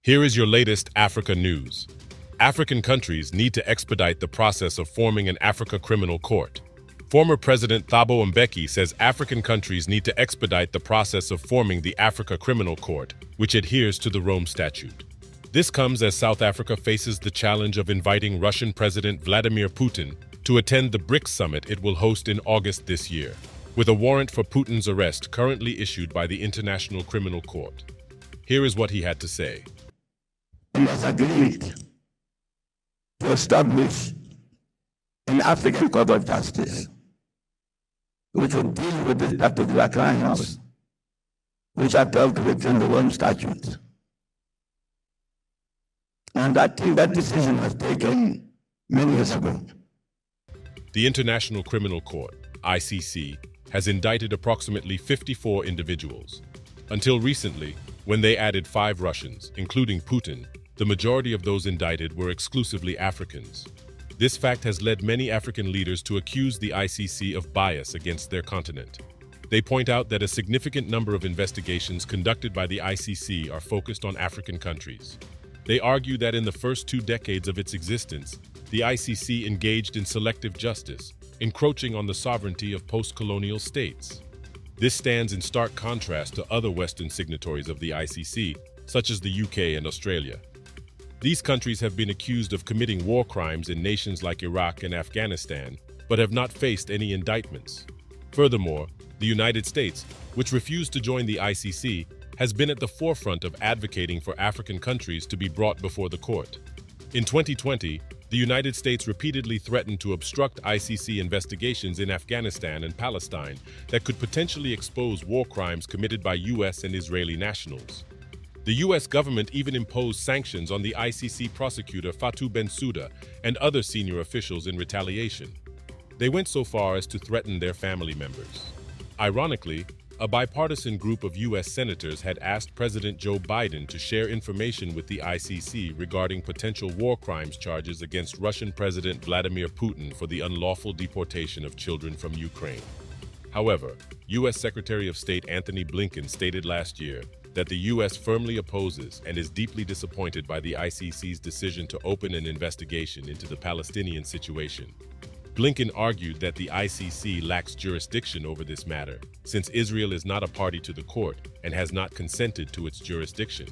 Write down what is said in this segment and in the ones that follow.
Here is your latest Africa news. African countries need to expedite the process of forming an Africa Criminal Court. Former President Thabo Mbeki says African countries need to expedite the process of forming the Africa Criminal Court, which adheres to the Rome Statute. This comes as South Africa faces the challenge of inviting Russian President Vladimir Putin to attend the BRICS summit it will host in August this year, with a warrant for Putin's arrest currently issued by the International Criminal Court. Here is what he had to say. We must agree to establish an African Court of Justice which will deal with the particular crimes which are dealt with in the Rome Statute. And I think that decision was taken many years ago. The International Criminal Court, ICC, has indicted approximately 54 individuals. Until recently, when they added 5 Russians, including Putin, the majority of those indicted were exclusively Africans. This fact has led many African leaders to accuse the ICC of bias against their continent. They point out that a significant number of investigations conducted by the ICC are focused on African countries. They argue that in the first 2 decades of its existence, the ICC engaged in selective justice, encroaching on the sovereignty of post-colonial states. This stands in stark contrast to other Western signatories of the ICC, such as the UK and Australia. These countries have been accused of committing war crimes in nations like Iraq and Afghanistan, but have not faced any indictments. Furthermore, the United States, which refused to join the ICC, has been at the forefront of advocating for African countries to be brought before the court. In 2020, the United States repeatedly threatened to obstruct ICC investigations in Afghanistan and Palestine that could potentially expose war crimes committed by US and Israeli nationals. The US government even imposed sanctions on the ICC prosecutor Fatou Bensouda and other senior officials in retaliation. They went so far as to threaten their family members. Ironically, a bipartisan group of US senators had asked President Joe Biden to share information with the ICC regarding potential war crimes charges against Russian President Vladimir Putin for the unlawful deportation of children from Ukraine. However, US Secretary of State Antony Blinken stated last year that the US firmly opposes and is deeply disappointed by the ICC's decision to open an investigation into the Palestinian situation. Blinken argued that the ICC lacks jurisdiction over this matter, since Israel is not a party to the court and has not consented to its jurisdiction.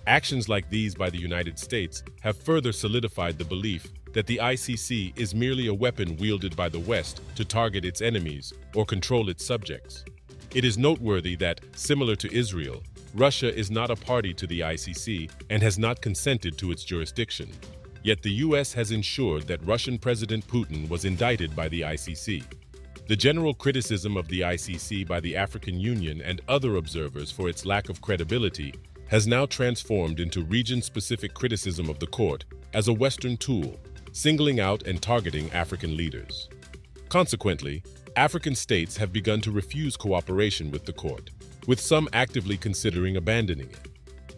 Actions like these by the United States have further solidified the belief that the ICC is merely a weapon wielded by the West to target its enemies or control its subjects. It is noteworthy that, similar to Israel, Russia is not a party to the ICC and has not consented to its jurisdiction. Yet the US has ensured that Russian President Putin was indicted by the ICC. The general criticism of the ICC by the African Union and other observers for its lack of credibility has now transformed into region-specific criticism of the court as a Western tool, singling out and targeting African leaders. Consequently, African states have begun to refuse cooperation with the court, with some actively considering abandoning it.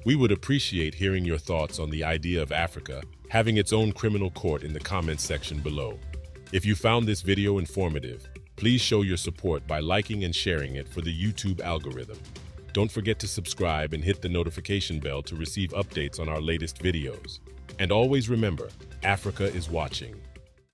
We would appreciate hearing your thoughts on the idea of Africa having its own criminal court in the comments section below. If you found this video informative, please show your support by liking and sharing it for the YouTube algorithm. Don't forget to subscribe and hit the notification bell to receive updates on our latest videos. And always remember, Africa is watching.